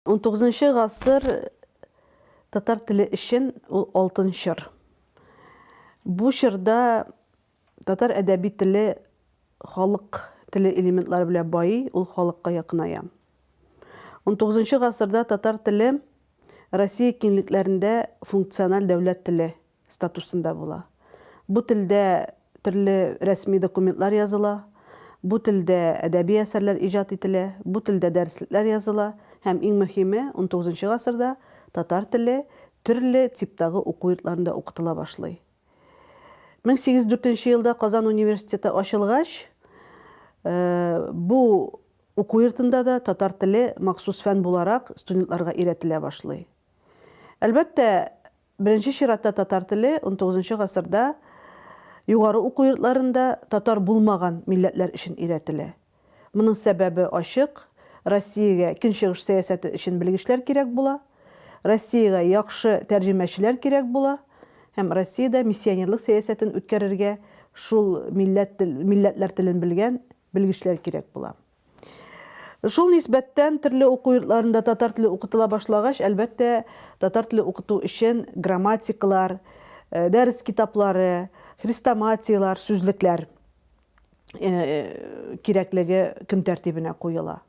19 ғасыр татар тілі үшін ол алтын шыр. Бұл шырда татар әдәби тілі халық тілі элементлары белән бай, ул халыкка якыная. 19 ғасырда татар тілі Россия киңлекләрендә функциональ дәүләт теле статусында була. Бу телдә төрле рәсми документлар языла, бу телдә әдәби әсәрләр иҗат ителә, бу телдә дәреслекләр языла һәм иң мөһиме 19 ғасырда татар теле төрле типтагы уку йортларында укытыла башлый. 1804 елда Казан университеты ачылгач, бу уку йортында да татар теле махсус фән буларак студентларга өйрәтелә башлый. Әлбәттә, беренче чиратта татар теле 19 ғасырда югары уку йортларында татар булмаган милләтләр өчен өйрәтелә. Моның сәбәбе ачык. Россиягә көнчыгыш сәясәте өчен белгечләр кирәк була, Россиягә яхшы тәрҗемәчеләр кирәк була, һәм Россиядә миссионерлык сәясәтен үткәрергә шул милләтләр телен белгән белгечләр кирәк була. Шул нисбәттән төрле уку йортларында татар теле укытыла башлагач, әлбәттә, татар теле укыту өчен грамматикалар, дәрес китаплары, хрестоматиялар, сүзлекләр кирәклеге көн тәртибенә куела.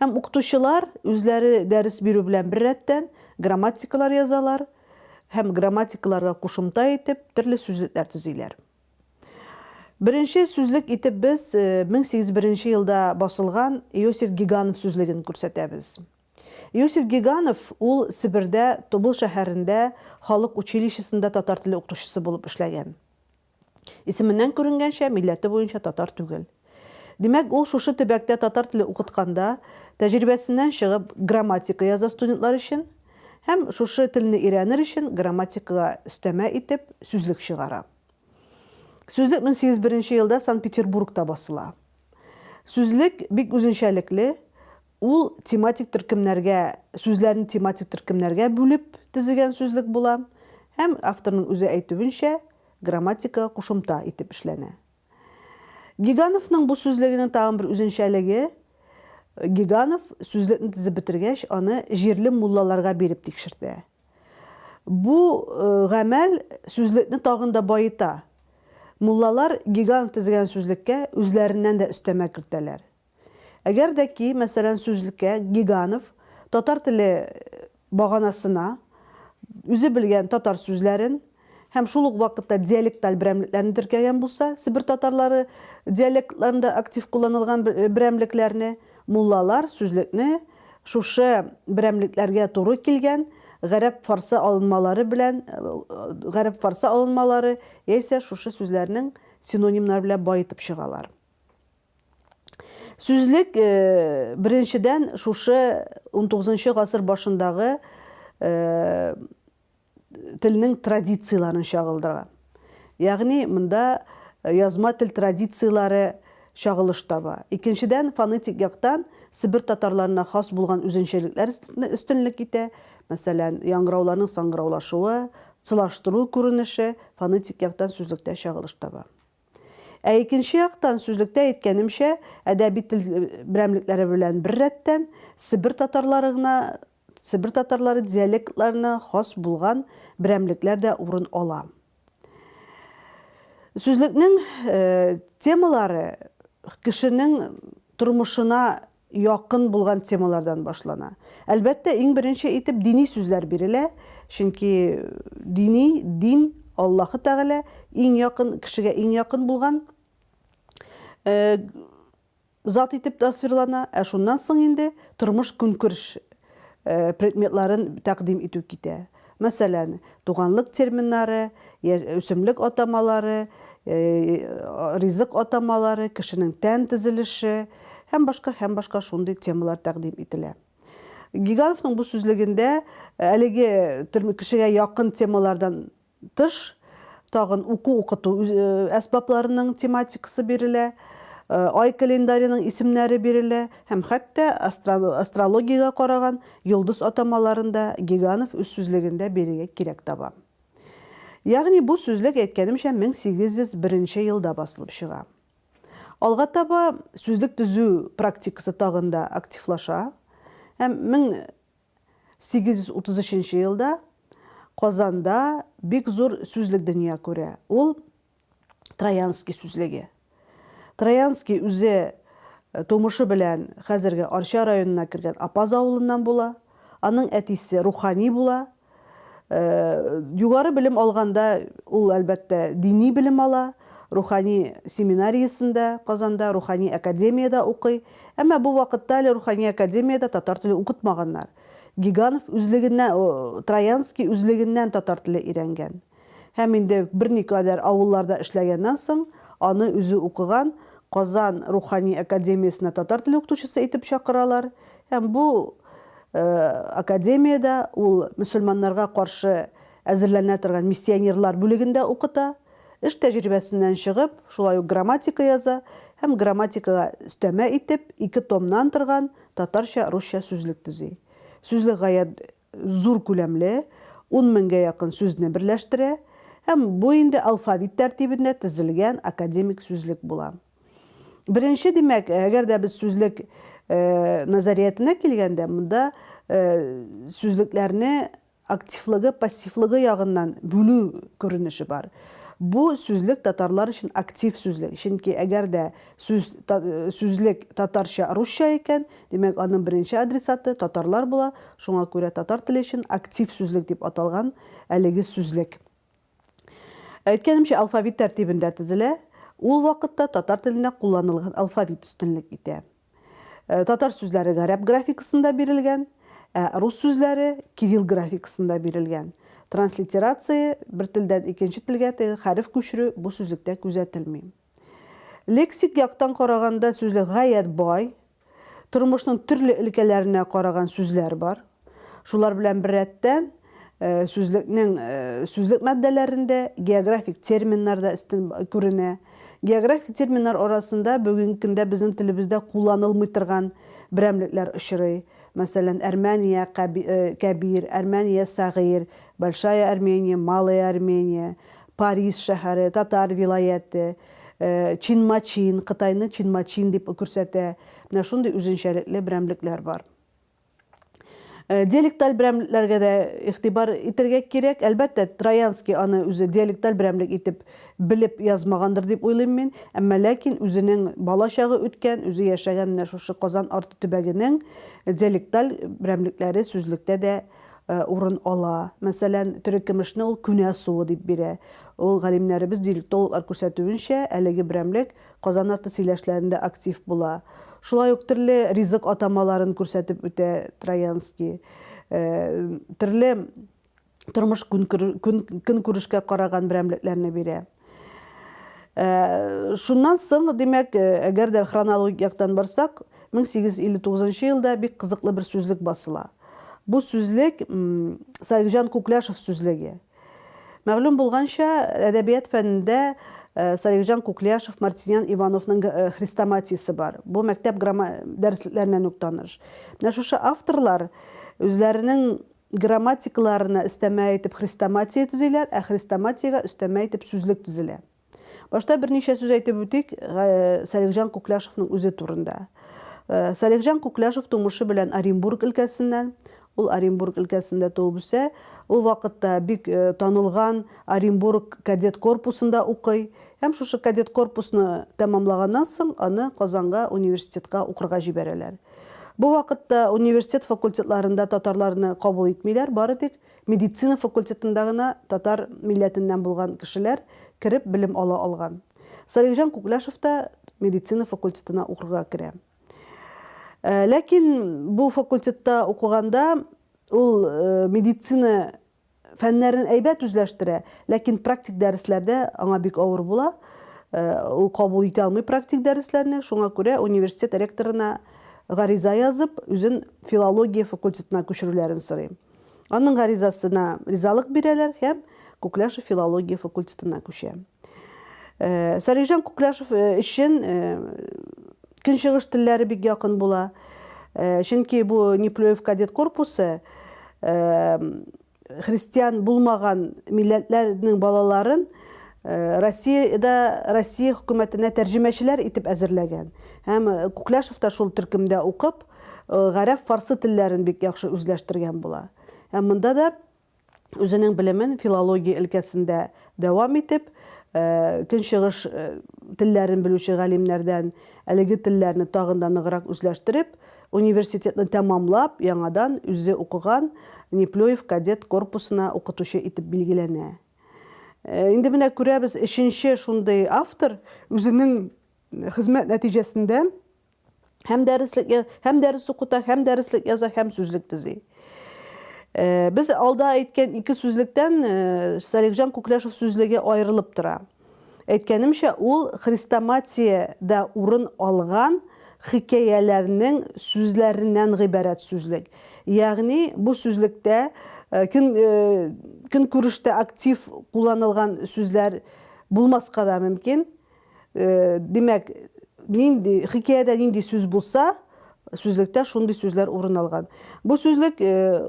Һәм укытучылар үзләре дәрес бирү белән бер рәттән грамматикалар язалар һәм грамматикаларга кушымта итеп төрле сүзлекләр төзиләр. Беренче сүзлек итеп без 1801 елда басылган Иосиф Гиганов сүзлеген күрсәтәбез. Иосиф Гиганов ул Сибирдә, Тобыл шәһәрендә халык училищесында татар теле укытучысы булып эшләгән. Исеменнән күренгәнчә, милләте буенча татар түгел. Димәк, ул шушы төбәктә татар теле укытканда тәҗрибәсеннән чыгып грамматика яза студентлар өчен һәм шушы телне өйрәнер өчен грамматикага өстәмә итеп сүзлек чыгара. Сүзлек 1801 елда Санкт-Петербургта басыла. Сүзлек бик үзенчәлекле, ул тематик төркемнәргә, сүзләрне тематик төркемнәргә бүлеп төзегән сүзлек була һәм авторның үзе әйтүенчә грамматикага кушымта итеп эшләнә. Гигановның бу сүзлегенең тагын бер үзенчәлеге, Гиганов сүзлекне тизеп бетергәч, аны җирле муллаларга биреп тикшертә. Бу гамәл сүзлекне тагын да байыта. Муллалар Гиганов тизгән сүзлеккә үзләреннән дә өстәмә кертәләр. Әгәр дә ки, мәсәлән, сүзлеккә Гиганов татар теле баганасына үзе белгән татар сүзләрен һәм шул ук вакытта диалекталь берәмлекләрне теркәгән булса, Сибир татарлары диалектларында актив кулланылган берәмлекләрне, муллалар сүзлекне шушы берәмлекләргә туры килгән гарәп-фарсы алынмалары яисә шушы сүзләрнең синонимнары белән байытып чыгалар. Сүзлек беренчедән шушы 19 ғасыр башындагы телнең традицияларын чагылдыра. Ягъни монда язма тел традициялары чагылыш таба. Икенчедән фонетик яктан Сибир татарларына хас булган үзенчәлекләр өстенлек итә. Мәсәлән, яңгырауларның саңгыраулашуы, цылаштыру күренеше фонетик яктан сүзлектә чагылыш таба. Ә икенче яктан сүзлектә әйткәнемчә, әдәби тел берәмлекләре белән бер рәттән Сибир татарлары диалектларына хас булган берәмлекләр дә урын ала. Сүзлекнең темалары кешенең тормышына якын булган темалардан башлана. Әлбәттә, иң беренче итеп дини сүзләр бирелә, чөнки дин Аллаһы Тәгалә иң якын кешегә иң якын булган зат итеп тасвирлана, ә шуннан соң инде тормыш көнкүреш предметларын тәкъдим итү китә. Мәсәлән, туганлык терминнары, үсемлек атамалары, ризык атамалары, кешенең тән төзелеше һәм башка шундый темалар тәкъдим ителә. Гигановның бу сүзлегендә әлеге кешегә якын темалардан тыш тагын укыту әсбапларының тематикасы бирелә, ай календарының исемнәре бирелә һәм хәтта астрологиягә караган йолдыз атамаларында Гиганов үз сүзлегендә бирергә кирәк таба. Ягъни бу сүзлек әйткәнемчә 1801 елда басылып чыга. Алга таба сүзлек төзү практикасы тагында активлаша һәм 1833 елда Казанда бик зур сүзлек дөнья күрә. Ул Троянский сүзлеге. Троянский үзе тумышы белән хәзерге Арча районына кергән Апаз авылыннан була. Аның әтисе рухани була. Югары белем алганда ул әлбәттә дини белем ала. Рухани семинариясында Казанда, рухани академияда укый. Әмма бу вакытта әле рухани академияда татар теле укытмаганнар. Гиганов үзлегеннән, Троянский үзлегеннән татар теле өйрәнгән. Һәм инде берникадәр авылларда эшләгәннән соң аны үзе укыган Казан рухани академиясына татар теле укытучысы итеп чакыралар. Һәм бу академияда ул мөселманнарга каршы әзерләнә торган миссионерлар бүлегендә укыта. Эш тәҗрибәсеннән чыгып, шулай ук грамматика яза һәм грамматикага өстәмә итеп 2 томнан торган татарча-русча сүзлек төзи. Сүзлек гаять зур күләмле, 10 меңгә якын сүзне берләштерә һәм бу инде алфавит тәртибендә төзелгән академик сүзлек була. Беренче димәк, әгәр дә без сүзлек назариятына килгәндә, монда сүзлекләрне активлыгы, пассивлыгы ягыннан бүлү күренеше бар. Бу сүзлек татарлар өчен актив сүзлек. Чөнки әгәр дә сүзлек татарча, русча икән, димәк аның беренче адресаты татарлар була. Шуңа күрә татар теле өчен актив сүзлек дип аталган әлеге сүзлек. Әйткәнемчә, алфавит тәртибендә төзелә. Ул вакытта татар теленә кулланылган алфавит өстенлек итә. Татар сүзләре гарәп графикасында бирелгән, рус сүзләре кирилл графикасында бирелгән. Транслитерация бер телдән икенче телгә хәреф күчерү бу сүзлектә күзәтелми. Лексик яктан караганда сүзлек гаять бай, тормышның төрле өлкәләренә караган сүзләр бар. Шулар белән бер рәттән сүзлек матдәләрендә географик терминнарда өстен күренә. Географик терминнар арасында бүгенге көндә безнең телебездә кулланылмый торган берәмлекләр очрый. Мәсәлән, Армения Кабир, Армения Сагир, Большая Армения, Малая Армения, Париж шәһәре, Татар вилаяты, Чинмачин, Кытайны Чинмачин дип күрсәтә. Менә шундый үзенчәлекле берәмлекләр бар. Диалекталь берәмлекләргә дә игътибар итәргә кирәк. Әлбәттә, Троянский аны үзе диалекталь берәмлек итеп белеп язмагандыр дип уйлыйм мин. Әмма ләкин үзенең балачагы үткән, үзе яшәгән менә шушы Казан арты төбәгенең диалекталь берәмлекләре сүзлектә дә урын ала. Мәсәлән, төрекемешне ул күнә суы дип бирә. Ул галимнәребез диалектологлар күрсәтүенчә, әлеге берәмлек Казан арты сөйләшләрендә актив була. Шулай ук төрле ризык атамаларын күрсәтеп үтә Троянский. Төрле тормыш көнкүрешкә караган берәмлекләрне бирә. Шуннан соң, димәк, әгәр дә хронологик яктан барсак, 1859 елда бик кызыклы бер сүзлек басыла. Бу сүзлек Сарыкҗан Кукляшев сүзлеге. Мәгълүм булганча, әдәбият фәнендә Сарыкҗан Кукляшев, Мартиньян Ивановның хрестоматиясе бар. Бу мәктәп дәреслекләреннән үк таныш. Менә шушы авторлар үзләренең грамматикаларына өстәмә итеп хрестоматия төзиләр, ә хрестоматиягә өстәмә итеп сүзлек төзелә. Башта берничә сүз әйтеп үтик Сарыкҗан Кукляшевның үзе турында. Сарыкҗан Кукляшев тумышы белән Оренбург өлкәсеннән, ул Оренбург өлкәсендә туып үсә. Ул вакытта бик танылган Оренбург кадет корпусында укый. Һәм шушы кадет корпусны тәмамлаганнан соң аны Казанга университетка укырга җибәрәләр. Бу вакытта университет факультетларында татарларны кабул итмиләр, бары тик медицина факультетында гына татар милләтеннән булган кешеләр кирип белем ала алган. Сарыкҗан Кукляшев та медицина факультетына укырга керә. Ләкин бу факультетта укыганда ул медицина фәннәрен әйбәт үзләштерә, ләкин практик дәресләрдә аңа бик авыр була. Ул кабул итә алмый практик дәресләрне, шуңа күрә университет ректорына гариза язып, үзен филология факультетына күчерүләрен сорый. Аның гаризасына ризалык бирәләр һәм Кукляшев филология факультетына күчә. Сарыкҗан Кукляшев өчен көнчыгыш телләре бик якын була. Чөнки бу Неплюев кадет корпусы христиан булмаган милләтләрнең балаларын Россия хөкүмәтенә тәрҗемәчеләр итеп әзерләгән. Һәм Кукляшев та шул төркемдә укып, гарәп, фарсы телләрен бик яхшы үзләштергән була. Һәм монда да үзенең белемен филология өлкәсендә дәвам итеп, көнчыгыш телләрен белүче галимнәрдән әлеге телләрне тагын да ныграк үзләштереп, университетны тәмамлап, яңадан үзе укыган Неплюев кадет корпусына укытучы итеп билгеләнә. Инде менә күрәбез, өченче шундый автор үзенең хезмәт нәтиҗәсендә һәм дәрес укыта, һәм дәреслек яза, һәм сүзлек төзи. Без алда әйткән ике сүзлектән Салихҗан Күкләшев сүзлеге аерылып тора. Әйткәнемчә, ул хрестоматиядә урын алган хикәяләрнең сүзләреннән гыйбарәт сүзлек. Ягъни бу сүзлектә көнкүрештә актив кулланылган сүзләр булмаска да мөмкин. Димәк, хикәядә нинди сүз булса, сүзлектә шундый сүзләр урын алган. Бу сүзлек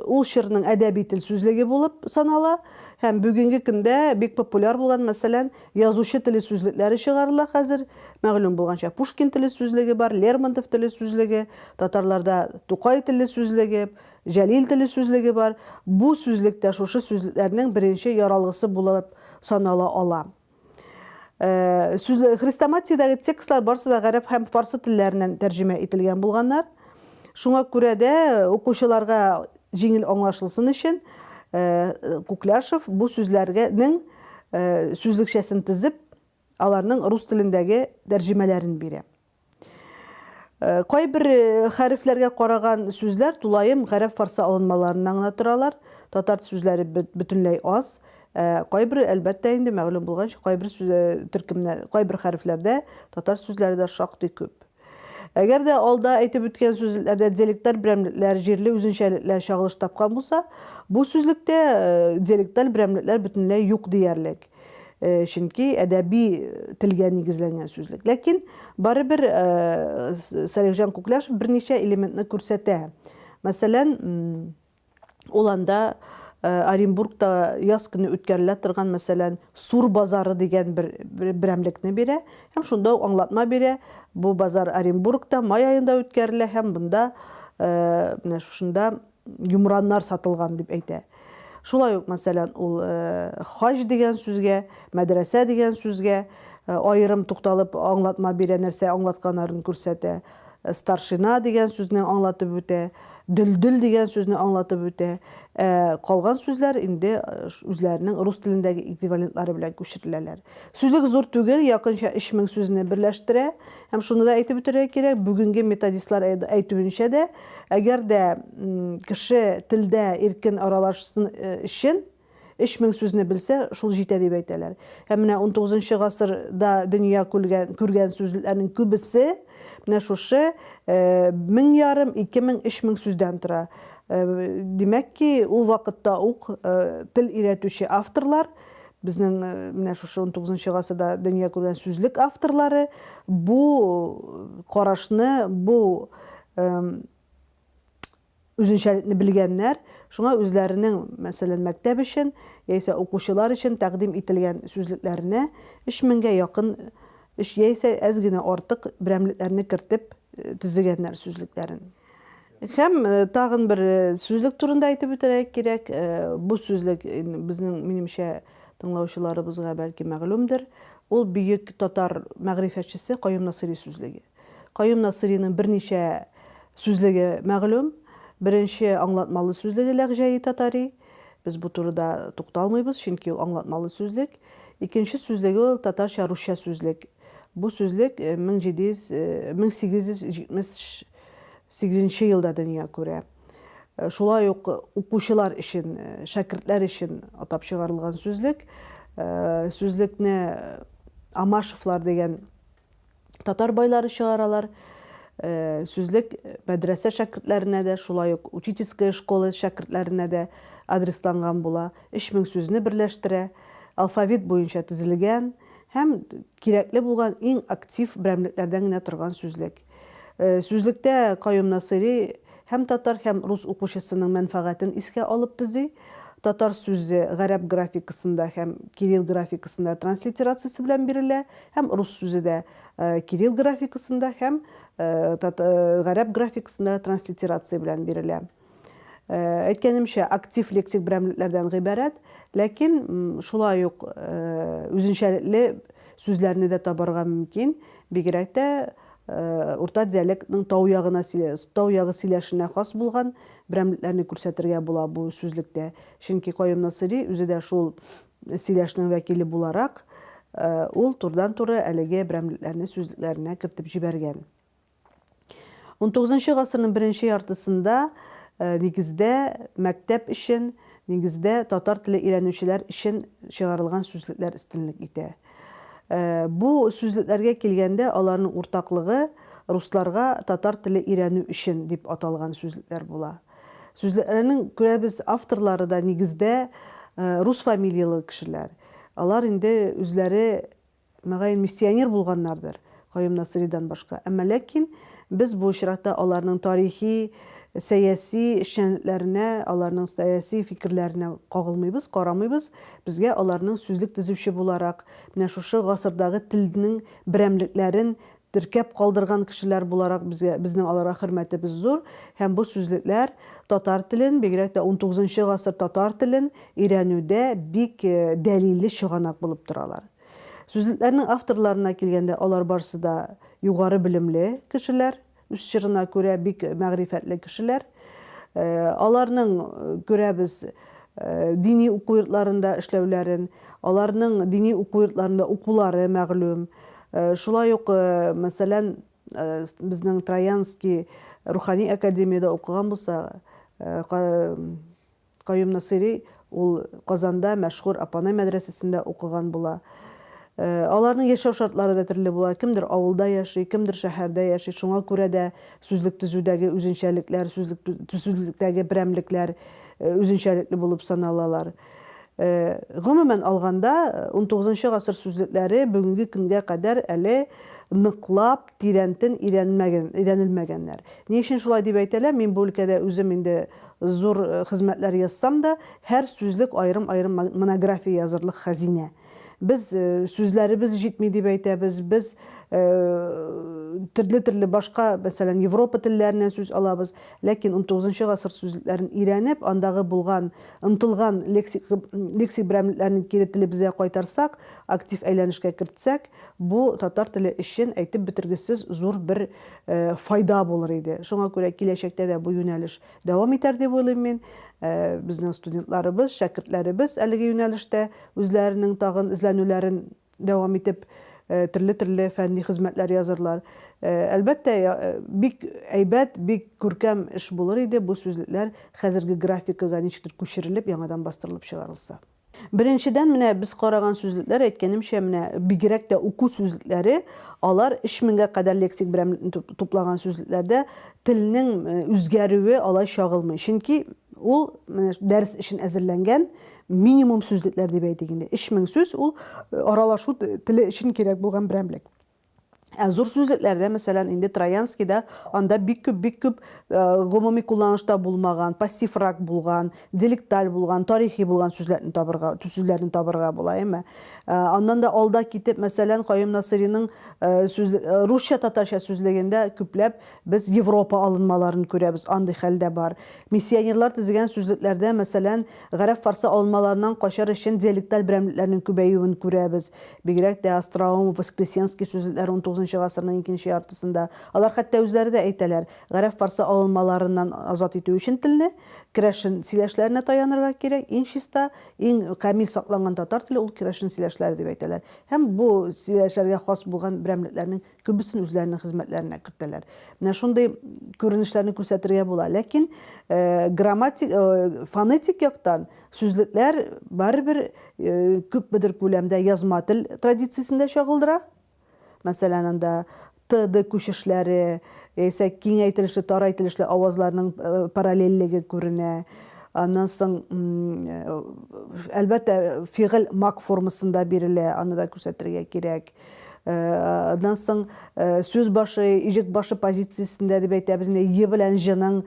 ул чорның әдәби тел сүзлеге булып санала, һәм бүгенге көндә бик популяр булган, мәсәлән, язучы теле сүзлекләре чыгарыла хәзер. Мәгълүм булганча, Пушкин теле сүзлеге бар, Лермонтов теле сүзлеге, татарларда Тукай теле сүзлеге, Җәлил теле сүзлеге бар. Бу сүзлектә шушы сүзлекләрнең беренче яралгысы булып санала ала. Хрестоматиядәге текстлар барысы да гарәп һәм фарсы телләреннән тәрҗемә ителгән булганнар. Шуңа күрә дә укучыларга җиңел аңлашылсын өчен Күкляшев бу сүзләрнең сүзлекчәсен тезеп, аларның рус телендәге тәрҗемәләрен бирә. Кайбер хәрефләргә караган сүзләр тулаем гарәп фарсы алынмаларыннан гына торалар. Татар сүзләре бөтенләй аз. Кайбер, әлбәттә, инде мәгълүм булганча, кайбер хәрефләрдә татар сүзләре дә шактый күп. Әгәр дә алда әйтеп үткән сүзләрдә диалектлар, берәмлекләр, җирле үзенчәлекләр чагылыш тапкан булса, бу сүзлектә диалектлар, берәмлекләр бөтенләй юк диярлек. Чөнки әдәби телгә нигезләнгән сүзлек. Ләкин барыбер Салихҗан Күкляшев берничә элементны күрсәтә. Мәсәлән, ул анда Оренбургта яз көне үткәрелә торган, мәсәлән, Сур базары дигән берәмлекне бирә, һәм шунда аңлатма бирә. Бу базар Оренбургта май айында үткәрелә, һәм бunda менә шушында юмраннар сатылган дип әйтә. Шулай ук, мәсәлән, ул хаҗ дигән сүзгә, мәдрәсә дигән сүзгә аерым тукталып аңлатма бирә, нәрсә аңлатканнарын күрсәтә. Старшина дигән сүзне аңлатып үтә, дөлдөл дигән сүзне аңлатып үтә. Калган сүзләр инде үзләренең рус телендәге эквивалентлары белән күчереләләр. Сүзлек зур түгел, якынча 3000 сүзне берләштерә. Һәм шуны да әйтеп үтәргә кирәк, бүгенге методистлар әйтүенчә дә, әгәр дә кеше телдә иркен аралашсын өчен 3000 сүзне белсә, шул җитә дип әйтәләр. Һәм менә 19 гасырда дөнья күргән сүзлекләрнең күбесе менә шушы 1500, 2000, 3000 сүздән тора. Димәк ки, ул вакытта ук тел өйрәтүче авторлар, безнең менә шушы 19 гасырда дөнья күргән сүзлек авторлары бу карашны, бу үзенчәлекне белгәннәр. Шуңа үзләренең, мәсәлән, мәктәп өчен, яисә укучылар өчен тәкъдим ителгән сүзлекләренә 3000гә якын, яисә әз генә артык берәмлекләрне кертеп төзегәннәр сүзлекләрен. Һәм тагын бер сүзлек турында әйтеп үтәргә кирәк. Бу сүзлек безнең, минемчә, тыңлаучыларыбызга бәлки мәгълүмдер. Ул бөек татар мәгърифәтчесе Каюм Насыйри сүзлеге. Каюм Насыйриның берничә сүзлеге мәгълүм. Беренче аңлатмалы сүзлеге ләгъҗәи татари. Без бу турыда тукталмыйбыз, чөнки ул аңлатмалы сүзлек. Икенче сүзлеге ул татарча-русча сүзлек. Бу сүзлек 1878 елда дөнья күрә. Шулай ук укучылар өчен, шәкертләр өчен атап чыгарылган сүзлек. Сүзлекне Амашевлар дигән татар байлары чыгаралар. Сүзлек мәдрәсә шәкертләренә дә, шулай ук учительская школа шәкертләренә дә адресланган була. 3000 сүзне берләштерә, алфавит буенча төзелгән һәм кирәкле булган иң актив берәмлекләрдән генә торган сүзлек. Сүзлектә Каюм Насыйри һәм татар, һәм рус укучысының мәнфәгатен искә алып төзи. Татар сүзе гарәп графикасында һәм кирилл графикасында транслитерациясе белән бирелә, һәм рус сүзе дә кирилл графикасында һәм гарәп графикасында транслитерация белән бирелә. Әйткәнемчә, актив лексик берәмлекләрдән гыйбарәт, ләкин шулай ук үзенчәлекле сүзләрне дә табарга мөмкин. Бигрәк тә урта диалектның тау ягы сөйләшенә хас булган берәмлекләрне күрсәтергә була бу сүзлектә. Чөнки Каюм Насыйри үзе дә шул сөйләшнең вәкиле буларак, ул турыдан-туры әлеге берәмлекләрне сүзлекләренә кертеп җибәргән. 19 гасырның беренче яртысында нигездә мәктәп өчен, нигездә татар теле өйрәнүчеләр өчен чыгарылган сүзлекләр өстенлек итә. Бу сүзлекләргә килгәндә аларның уртаклыгы русларга татар теле өйрәнү өчен дип аталган сүзлекләр була. Сүзлекләрнең күрәбез авторлары да нигездә рус фамилиялы кешеләр. Алар инде үзләре мәгәен миссионер булганнардыр, Каюм Насыйридан башка. Әмма ләкин без бу очракта аларның тарихи, сәяси эшчәнлекләренә, аларның сәяси фикерләренә кагылмыйбыз, карамыйбыз. Безгә аларның сүзлек төзүче буларак, менә шушы гасырдагы телнең берәмлекләрен теркәп калдырган кешеләр буларак безнең аларга хөрмәтебез зур. Һәм бу сүзлекләр татар телен, бигрәк тә 19 гасыр татар телен өйрәнүдә бик дәлилле чыганак булып торалар. Сүзлекләрнең авторларына килгәндә, алар барысы да югары белемле кешеләр, үз чорына күрә бик мәгърифәтле кешеләр. Аларның күрәбез дини уку йортларында эшләүләрен, аларның дини уку йортларында укулары мәгълүм. Шулай ук, мәсәлән, безнең Троянский рухани академияда укыган булса, Каюм Насыйри ул Казанда мәшһүр Апанай мәдрәсәсендә укыган була. Аларның яшәү шартлары да төрле була. Кемдер авылда яши, кемдер шәһәрдә яши. Шуңа күрә дә сүзлек төзүдәге үзенчәлекләр, сүзлектәге берәмлекләр үзенчәлекле булып саналалар. Гомумән алганда 19 гасыр сүзлекләре бүгенге көнгә кадәр әле ныклап, тирәнтен өйрәнелмәгәннәр. Ни өчен шулай дип әйтәләр? Мин бу өлкәдә үзем инде зур хезмәтләр язсам да, һәр сүзлек аерым-аерым монография язырлык хәзинә. Biz сүзләребез җитми дип әйтәбез. Без төрле başka, мәсәлән, Европа телләреннән сүз алабыз. Ләкин 19 гасыр сүзлекләрен өйрәнеп, андагы булган, ынтылган лексик берәмлекләрне кире телебезгә кайтарсак, актив әйләнешкә кертсәк, бу татар теле өчен әйтеп бетергесез зур бер файда булыр иде. Шуңа күрә киләчәктә дә бу юнәлеш дәвам итәр дип уйлыйм мин. Безнең студентларыбыз, шәкертләребез әлеге юнәлештә үзләренең тагын эзләнүләрен дәвам итеп төрле фәнни хезмәтләр язырлар. Әлбәттә, бик әйбәт, бик күркәм эш булыр иде бу сүзлекләр хәзерге графикага ничектер күчерелеп, яңадан бастырылып чыгарылса. Беренчедән, менә без караган сүзлекләр, әйткәнемчә, менә бигрәк тә уку сүзлекләре, алар 3000-гә кадәр лексик берәмлекне туплаган сүзлекләрдә телнең үзгәрүе алай чагылмый. Чөнки ул дәрес өчен әзерләнгән минимум сүзлекләр дип әйтик инде. 3000 сүз ул аралашу теле өчен кирәк булган берәмлек. Зур сүзлекләрдә, мәсәлән, инде Троянскийда анда бик күп гомуми кулланышта булмаган, пассиврак булган, диалекталь булган, тарихи булган сүзләрне табарга була, әмма аннан да алда китеп, мәсәлән, Каюм Насыйриның русча татарча сүзлегендә күпләп без Европа алынмаларын күрәбез, андый хәлдә бар. Миссионерлар төзегән сүзлекләрдә, мәсәлән, гарәп фарсы алынмаларыннан качар өчен диалекталь берәмлекләрнең күбәюен күрәбез. Бигрәк тә Остроумов, Воскресенский сүзлекләр 19 гасырның икенче яртысында. Алар хәтта үзләре дә әйтәләр, гарәп фарсы алынмаларыннан азат итү өчен телне керәшен сөйләшләренә таянырга кирәк. Иң чиста, иң камил сакланган татар теле ул керәшен сөйләшләре дип әйтәләр. Һәм бу сөйләшләргә хас булган берәмлекләрнең күбесен үзләренең хезмәтләренә кертәләр. Менә шундый күренешләрне күрсәтергә була. Ләкин фонетик яктан сүзлекләр барыбер күпмедер күләмдә язма тел традициясендә чагылдыра. Мәсәлән, анда т-д күчешләре, яисә киңәйтелешле, тарайтылышлы авазларның параллельлеге күренә. Аннан соң, әлбәттә, фигыль мак формасында бирелә, аны да күрсәтергә кирәк. Аннан соң, сүз башы, ижек башы позициясендә дип әйтәбез, е белән җның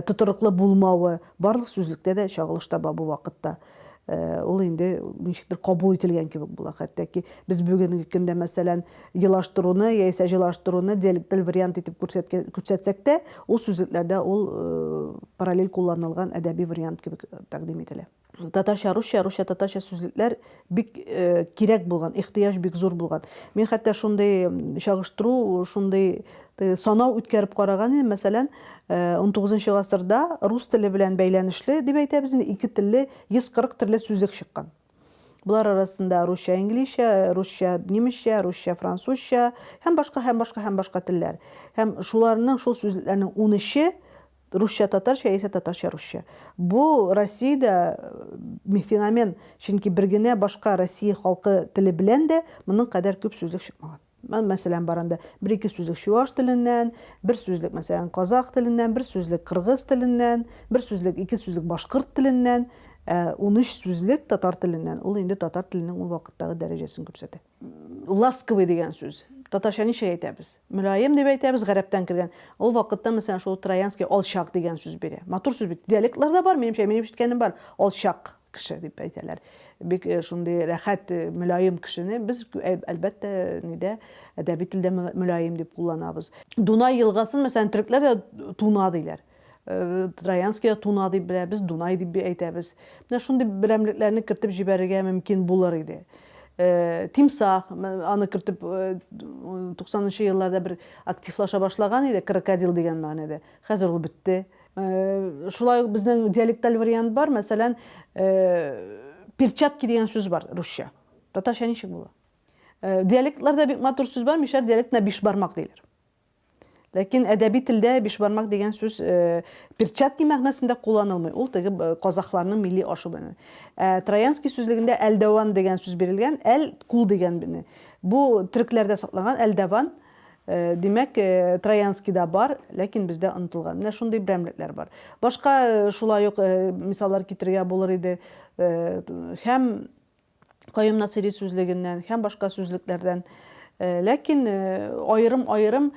тотырыклы булмавы барлык сүзлектә дә чагылыш таба бу вакытта. ул инде ничектер кабул ителгән кебек була. Хәтта ки без бүгенге көндә мәсәлән елаштыруны яисә җылаштыруны диалекталь вариант итеп күрсәтсәк тә, ул сүзлекләрдә ул параллель кулланылган әдәби вариант кебек тәкъдим ителә. Татарча, русча, русча, татарча сүзлекләр бик кирәк булган, ихтыяҗ бик зур булган. Мин хәтта шундый чагыштыру, шундый санау үткәреп караган идем. Мәсәлән, 19 гасырда рус теле белән бәйләнешле дип әйтәбез, ике телле 140 төрле сүзлек чыккан. Булар арасында русча, инглизчә, русча, немецчә, русча, французча һәм башка телләр. Һәм шуларның шул сүзлекләрнең 13-е русча, татарча яисә татарча, русча. Бу Россиядә феномен, чөнки бер генә башка Россия халкы теле белән дә моның кадәр күп сүзлек чыкмаган. Мәсәлән, баранда бер-ике сүзлек чуаш теленнән, бер сүзлек мәсәлән казах теленнән, бер сүзлек кыргыз теленнән, бер сүзлек, ике сүзлек башкорт теленнән, 13 сүзлек татар теленнән. Ул инде татар теленең ул вакыттагы дәрәҗәсен күрсәтә. Ласковый дигән сүз. Татарча ничә әйтәбез? Мөлаем дип әйтәбез, гарәптән кергән. Ул вакытта мәсәлән шул троянский алчак дигән сүз бирә. Матур сүз бит. Диалектларда бар, минем ишеткәнем бар. Алчак кеше дип әйтәләр. Бик шундый рәхәт, мөлаем кешене без әлбәттә нидә әдәби телдә мөлаем дип кулланабыз. Дунай елгасын мәсәлән төрекләр дә Туна диләр. Троянский Туна дип белә, без Дунай дип әйтәбез. Менә шундый берәмлекләрне кертеп җибәрергә мөмкин булыр иде. Тимсах, аны кертеп 90-нчы елларда бер активлаша башлаган иде, крокодил дигән мәгънәдә. Хәзер ул бетте. Шулай ук безнең диалекталь вариант бар, мәсәлән, перчатки дигән сүз бар русча. Татарча ничек була? Диалектларда бик матур сүз бар, мишәр диалектна бишбармак диләр. Ләкин әдәби телдә бишбармак дигән сүз перчатки мәгънәсендә кулланылмый. Ул теге казахларның милли ашы белән. Троянский сүзлегендә әлдәван дигән сүз бирелгән, әл кул дигән бине. Бу төрекләрдә саклаган әлдәван, димәк, Троянскийда бар, ләкин бездә онытылган. Менә шундый берәмлекләр бар. Башка шулай ук мисаллар китерергә булыр иде. Һәм Каюм Насыйри сүзлегеннән, һәм башка сүзлекләрдән. Ләкин аерым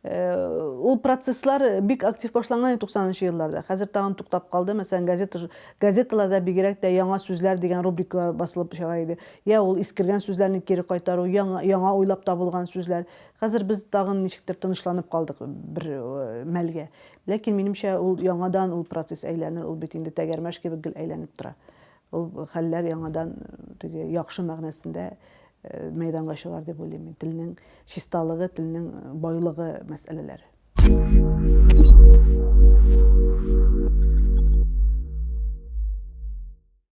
ул процесслар бик актив башланган 90-нчы елларда. Хәзер тагын туктап калды. Мәсәлән, газеталарда бигрәк тә яңа сүзләр дигән рубрикалар басылып чыга иде. Я ул искергән сүзләрне кире кайтару, яңа уйлап табылган сүзләр. Хәзер без тагын ничектер тынычланып калдык бер мәлгә. Ләкин минемчә ул яңадан ул процесс әйләнер, ул бит инде тәгәрмәч кебек гел әйләнеп тора. Ул хәлләр яңадан теге яхшы мәгънәсендә мәйданга чыгар дип уйлыйм. Телнең чисталыгы, телнең байлыгы мәсьәләләре.